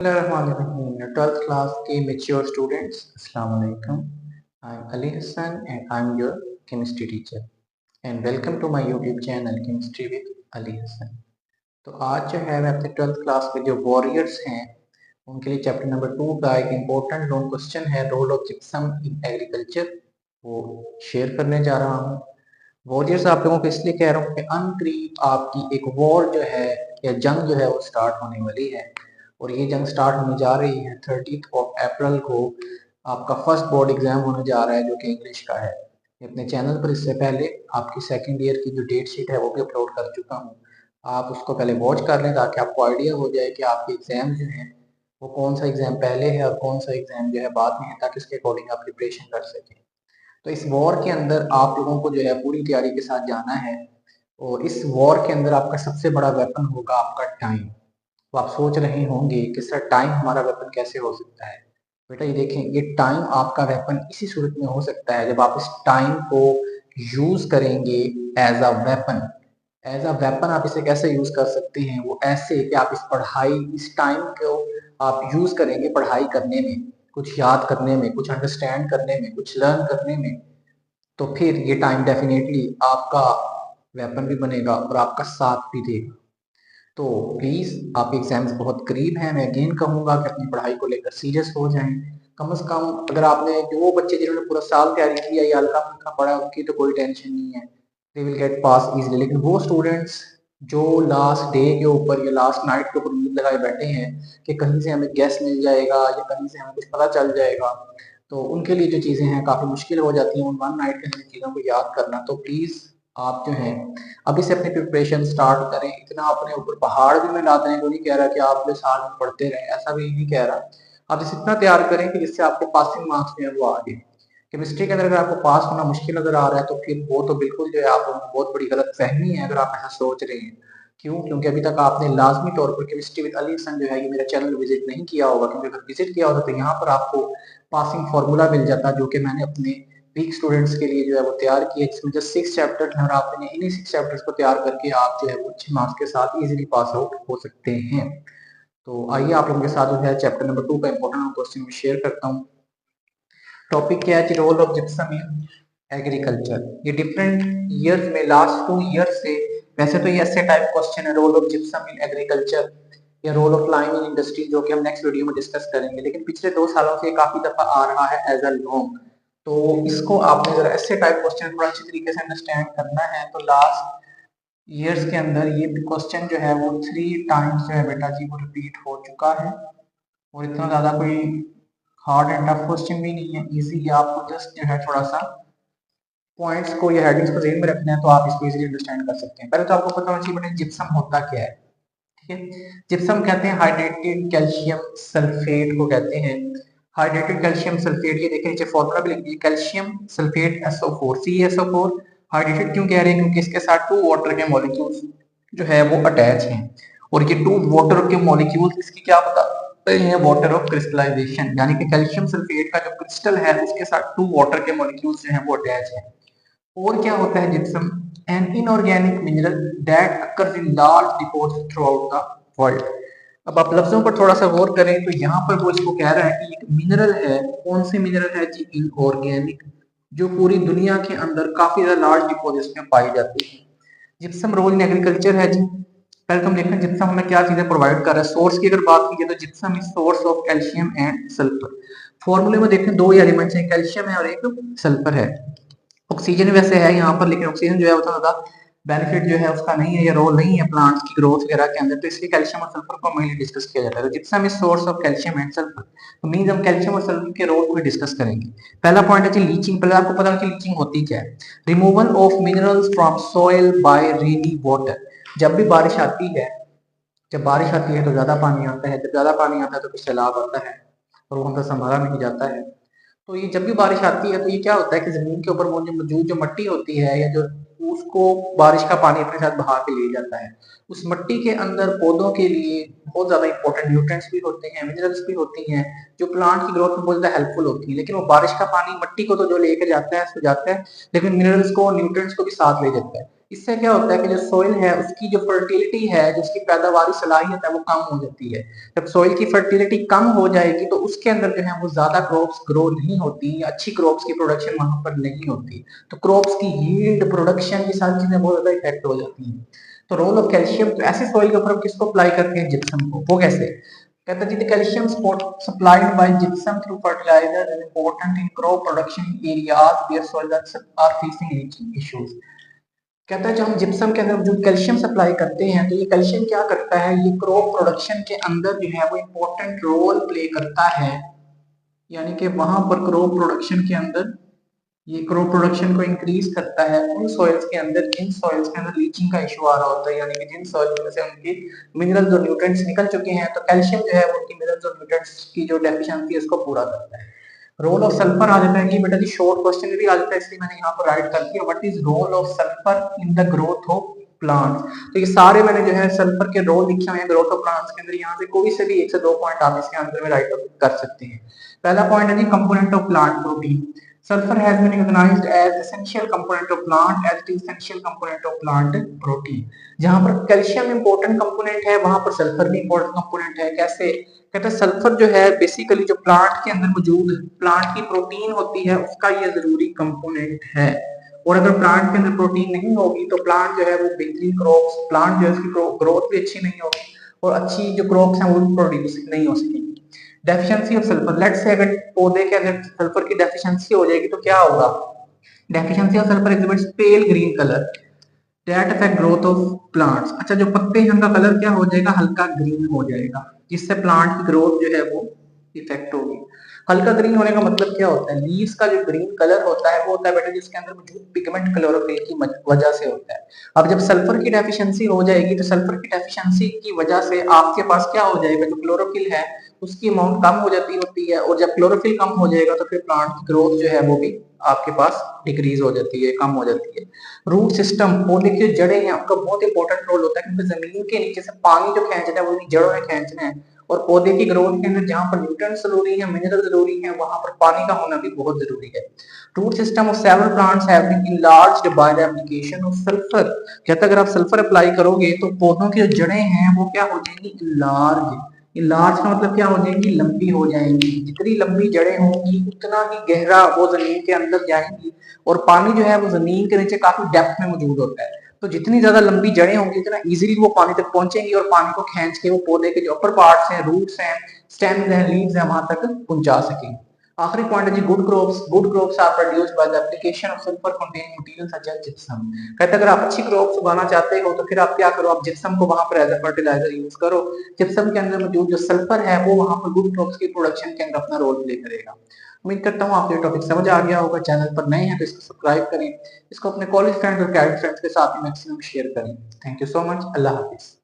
Twelfth class के mature students अस्सलाम वालेकुम। I am Ali Hasan and I am your chemistry teacher and welcome to my YouTube channel chemistry with Ali Hasan. तो आज जो है मैं अपने ट्वेल्थ क्लास के जो वॉरियर्स हैं उनके लिए चैप्टर नंबर 2 का एक इम्पोर्टेंट लॉन्ग क्वेश्चन है role of gypsum in agriculture वो शेयर करने जा रहा हूँ। वॉरियर्स आप लोगों को इसलिए कह रहा हूँ कि अनकरीब आपकी एक वॉर जो है या जंग जो है वो स्टार्ट होने वाली है और ये जंग स्टार्ट होने जा रही है 30 अप्रैल को। आपका फर्स्ट बोर्ड एग्जाम होने जा रहा है जो कि इंग्लिश का है। अपने चैनल पर इससे पहले आपकी सेकेंड ईयर की जो डेट शीट है वो भी अपलोड कर चुका हूँ। आप उसको पहले वॉच कर लें ताकि आपको आइडिया हो जाए कि आपके एग्जाम जो हैं वो कौन सा एग्जाम पहले है और कौन सा एग्जाम जो है बाद में है, ताकि उसके अकॉर्डिंग आप प्रिपरेशन कर सकें। तो इस वॉर के अंदर आप लोगों को जो है पूरी तैयारी के साथ जाना है और इस वॉर के अंदर आपका सबसे बड़ा वेपन होगा आपका टाइम। तो आप सोच रहे होंगे कि सर टाइम हमारा वेपन कैसे हो सकता है। बेटा ये देखें, ये टाइम आपका वेपन इसी सूरत में हो सकता है जब आप इस टाइम को यूज करेंगे as a weapon. As a weapon आप इसे कैसे यूज कर सकते हैं, वो ऐसे कि आप इस टाइम को आप यूज करेंगे पढ़ाई करने में, कुछ याद करने में, कुछ अंडरस्टैंड करने में, कुछ लर्न करने में। तो फिर ये टाइम डेफिनेटली आपका वेपन भी बनेगा और आपका साथ भी देगा। तो प्लीज़ आप एग्जाम्स बहुत करीब हैं, मैं अगेन कहूँगा कि अपनी पढ़ाई को लेकर सीरियस हो जाएं। कम से कम अगर आपने जो वो बच्चे जिन्होंने पूरा साल तैयारी की है या हल्का फुल्का पढ़ा उनकी तो कोई टेंशन नहीं है, they will get pass easily. लेकिन वो स्टूडेंट्स जो लास्ट डे के ऊपर या लास्ट नाइट के ऊपर उम्मीद लगाए बैठे हैं कि कहीं से हमें गैस मिल जाएगा या कहीं से हमें कुछ पता चल जाएगा, तो उनके लिए जो चीज़ें हैं काफ़ी मुश्किल हो जाती हैं उन वन नाइट के अंदर चीज़ों को याद करना। तो प्लीज़ आप जो हैं अभी से अपनी प्रिपरेशन स्टार्ट करें। इतना अपने ऊपर पहाड़ भी मैं लादने को नहीं कह रहा कि आप जो साल में पढ़ते रहें, ऐसा भी नहीं कह रहा। आप इसे इतना तैयार करें कि जिससे आपके पासिंग मार्क्स जो है वो आ जाए। केमिस्ट्री के अंदर अगर आपको पास होना मुश्किल नजर आ रहा है तो फिर वो तो बिल्कुल जो है आप लोगों को बहुत बड़ी गलत फहमी है अगर आप ऐसा सोच रहे हैं। क्यों? क्योंकि अभी तक आपने लाजमी तौर पर केमिस्ट्री विद अली हसन जो है ये मेरा चैनल विजिट नहीं किया होगा, क्योंकि अगर विजिट किया होता तो यहाँ पर आपको पासिंग फार्मूला मिल जाता जो कि मैंने अपने वीक स्टूडेंट्स के लिए जो है वो तैयार किए, जिसमें जो 6 चैप्टर हैं और आपने इन्हीं 6 चैप्टर्स को तैयार करके आप जो है वो अच्छे मार्क्स के साथ इजीली पास आउट हो सकते हैं। तो आइए आप लोगों के साथ जो है चैप्टर नंबर 2 का इंपॉर्टेंट क्वेश्चन में शेयर करता हूँ। टॉपिक क्या है कि role of gypsum in agriculture. ये डिफरेंट ईयर्स में लास्ट 2 ईयर से, वैसे तो ये ऐसे टाइप क्वेश्चन है role of gypsum in agriculture या role of lime in industry, जो कि हम नेक्स्ट वीडियो में डिस्कस करेंगे, लेकिन पिछले 2 सालों से काफी दफा आ रहा है एज अ लॉन्ग। तो इसको आपने जरा ऐसे टाइप क्वेश्चन थोड़ा अच्छी तरीके से अंडरस्टैंड करना है। तो लास्ट ईयर्स के अंदर ये क्वेश्चन जो है वो 3 टाइम्स जो है बेटा जी वो रिपीट हो चुका है और इतना ज्यादा कोई हार्ड एंड टफ क्वेश्चन भी नहीं है, इजी है। आपको जस्ट जो है थोड़ा सा पॉइंट्स को या हेडिंग्स को जेहन में रखना है तो आप इसको इजीली अंडरस्टैंड कर सकते हैं। पहले तो आपको पता होना चाहिए बेटा जिप्सम होता क्या है। ठीक है, जिप्सम कहते हैं हाइड्रेटेड कैल्शियम सल्फेट को कहते हैं। हाइड्रेटेड कैल्शियम सल्फेट, ये देखें नीचे फॉर्मूला भी लिख दिया, calcium sulphate SO4 CaSO4। Hydrated क्यों कह रहे हैं? क्योंकि इसके साथ 2 वाटर के मॉलिक्यूल्स जो है वो अटैच हैं और ये 2 वाटर के मॉलिक्यूल्स इसकी क्या बताते हैं? वाटर ऑफ क्रिस्टलाइजेशन, यानी कि कैल्शियम सल्फेट का जो क्रिस्टल है उसके साथ 2 वाटर के मॉलिक्यूल्स जो है वो अटैच है। और क्या होता है gypsum? An inorganic mineral that occurs in large deposit through out the world. अब आप लफ्जों पर थोड़ा सा गौर करें तो यहाँ पर वो इसको कह रहा है कि एक मिनरल है। कौन सी मिनरल है जी? इनऑर्गेनिक, जो पूरी दुनिया के अंदर काफी ज्यादा लार्ज डिपॉजिट्स में पाई जाती है। जिप्सम रोल इन एग्रीकल्चर है जी। पहले तो हम देखें जिप्सम हमें क्या चीजें प्रोवाइड कर रहा है। सोर्स की अगर बात की तो gypsum is source of calcium and sulphur. फॉर्मूले में देखें 2 ही एलिमेंट्स हैं, कैल्शियम है और एक सल्फर है। ऑक्सीजन वैसे है यहाँ पर, लेकिन ऑक्सीजन जो है उतना ज्यादा बेनिफिट जो है उसका नहीं है या रोल नहीं है प्लांट्स की ग्रोथ वगैरह के अंदर, तो इसलिए कैल्शियम और सल्फर को मेनली डिस्कस किया जाता है। तो gypsum is source of calcium and sulphur, तो मींस हम कैल्शियम और सल्फर के रोल को डिस्कस करेंगे। पहला पॉइंट है जी लीचिंग। पहले आपको पता है कि लीचिंग होती क्या है? Removal of minerals from soil by rainy water. जब भी बारिश आती है, जब बारिश आती है तो ज्यादा पानी आता है, जब ज्यादा पानी आता है तो फिर सैलाब आता है और वो हमसे संभाला नहीं जाता है। तो ये जब भी बारिश आती है तो ये क्या होता है कि जमीन के ऊपर वो जो मौजूद जो मिट्टी होती है या जो उसको बारिश का पानी अपने साथ बहा के ले जाता है। उस मिट्टी के अंदर पौधों के लिए बहुत ज्यादा इंपॉर्टेंट न्यूट्रिएंट्स भी होते हैं, मिनरल्स भी होती हैं, जो प्लांट की ग्रोथ में बहुत ज्यादा हेल्पफुल होती है। लेकिन वो बारिश का पानी मिट्टी को तो जो लेकर जाता है सो जाता है, लेकिन मिनरल्स को न्यूट्रिएंट्स को भी साथ ले जाता है। इससे क्या होता है कि जो सोइल है उसकी जो फर्टिलिटी है, जो उसकी पैदावारी सलाहियत है वो कम हो जाती है। जब सोइल की फर्टिलिटी कम हो जाएगी तो उसके अंदर जो है वो ज्यादा क्रॉप्स ग्रो नहीं होती, अच्छी क्रॉप्स की प्रोडक्शन वहां पर नहीं होती, तो क्रॉप्स की यील्ड, प्रोडक्शन, की सारी चीजें बहुत ज्यादा इफेक्ट हो जाती हैं। तो रोल ऑफ कैल्शियम, तो ऐसे सॉइल के ऊपर हम किसको अप्लाई करते हैं? जिप्सम को। वो कैसे? कहता है जी, calcium supplied by gypsum through fertiliser is important in crop production areas where soils are facing leaching issues. कहता है जब हम जिप्सम के अंदर जो कैल्शियम सप्लाई करते हैं तो ये कैल्शियम क्या करता है, ये क्रॉप प्रोडक्शन के अंदर जो है वो इंपॉर्टेंट रोल प्ले करता है। यानी कि वहां पर क्रॉप प्रोडक्शन के अंदर ये क्रॉप प्रोडक्शन को इंक्रीज करता है उन सॉइल्स के अंदर जिन सॉइल्स के अंदर लीचिंग का इशू आ रहा होता है, यानी कि जिन सॉइल्स में से उनकी मिनरल्स और न्यूट्रिएंट्स निकल चुके हैं, तो कैल्शियम जो है वो उनकी मिनरल्स और न्यूट्रिएंट्स की जो डेफिशिएंसी है उसको पूरा करता है। रोल ऑफ सल्फर आ जाता है कि बेटा जी, शॉर्ट क्वेश्चन भी आ जाता है, इसलिए मैंने यहाँ पर राइट कर दिया, what is role of sulphur in the growth of plants. तो ये सारे मैंने जो है सल्फर के रोल लिखे हुए हैं ग्रोथ ऑफ प्लांट्स के अंदर। यहाँ से कोई से भी एक से दो पॉइंट आप इसके आंसर में राइट कर सकते हैं। पहला पॉइंट है जी, component of plant protein. Sulfur has been recognized as essential component of plant as it is essential component of plant protein। जहां पर कैल्शियम इंपॉर्टेंट कंपोनेंट है वहां पर सल्फर भी इंपॉर्टेंट कंपोनेंट है। कैसे? कहते हैं सल्फर जो है बेसिकली जो प्लांट के अंदर मौजूद प्लांट की प्रोटीन होती है उसका ये जरूरी कंपोनेंट है। और अगर प्लांट के अंदर प्रोटीन नहीं होगी तो प्लांट जो है वो बेहतरीन क्रॉप्स, प्लांट जो है उसकी ग्रोथ भी अच्छी नहीं होगी और अच्छी जो क्रॉप्स हैं वो प्रोड्यूस नहीं हो सकेंगी। Deficiency of sulphur, let's say अगर पौधे के अंदर सल्फर की डेफिशिएंसी हो जाएगी तो क्या होगा? Deficiency of sulphur exhibits pale green colour that affect growth of plants. अच्छा, जो पत्ते हैं उनका कलर क्या हो जाएगा? हल्का ग्रीन हो जाएगा, जिससे प्लांट की ग्रोथ जो है वो इफेक्ट होगी। हल्का ग्रीन होने का मतलब क्या होता है? लीव्स का जो ग्रीन कलर होता है वो होता है बेटा जिसके अंदर मौजूद पिगमेंट क्लोरोफिल की वजह से होता है। अब जब सल्फर की डेफिशिएंसी हो जाएगी तो सल्फर की डेफिशिएंसी की वजह से आपके पास क्या हो जाएगा? जो क्लोरोफिल है उसकी अमाउंट कम हो जाती होती है, और जब क्लोरोफिल कम हो जाएगा तो फिर प्लांट की ग्रोथ जो है वो भी आपके पास डिक्रीज हो जाती है, कम हो जाती है। रूट सिस्टम, पौधे की जड़ें हैं उनका बहुत इंपॉर्टेंट रोल होता है, क्योंकि जमीन के नीचे से पानी जो खींचना है वो जड़ों ने खींचना है, और पौधे की ग्रोथ के अंदर जहां पर न्यूट्रिएंट्स जरूरी है, मिनरल जरूरी है, वहां पर पानी का होना भी बहुत जरूरी है। Root system of several plants have been enlarged by the application of sulphur. कहता है अगर आप सल्फर अप्लाई करोगे तो पौधों की जो जड़ें हैं वो क्या हो जाएंगी? इनलार्ज। इनलार्ज का मतलब क्या हो जाएंगी? लंबी हो जाएंगी। जितनी लंबी जड़ें होंगी उतना ही गहरा वो जमीन के अंदर जाएंगी, और पानी जो है वो जमीन के नीचे काफी डेप्थ में मौजूद होता है। तो जितनी ज्यादा लंबी जड़ें होंगी उतना इजीली वो पानी तक पहुंचेंगी और पानी को खींच के वो पौधे के जो अपर पार्ट्स हैं, रूट्स हैं, स्टेम्स हैं, लीव्स हैं, वहां तक पहुंचा सकेंगे। आखिरी पॉइंट है जी, good crops. Good crops are produced by the application of sulphur containing material such as gypsum. कहते हैं अगर आप अच्छी क्रॉप्स उगाना चाहते हो तो फिर आप क्या करो? आप जिप्सम को वहां पर एज अ फर्टिलाइजर यूज करो। जिप्सम के अंदर मौजूद जो सल्फर है वो वहां पर गुड क्रॉप्स की प्रोडक्शन के अंदर अपना रोल प्ले करेगा। उम्मीद करता हूँ आपको ये टॉपिक समझ आ गया होगा। चैनल पर नए हैं तो इसको सब्सक्राइब करें, इसको अपने कॉलेज फ्रेंड्स और कैडेट फ्रेंड्स के साथ मैक्सिमम शेयर करें। Thank you so much. Allah Hafiz.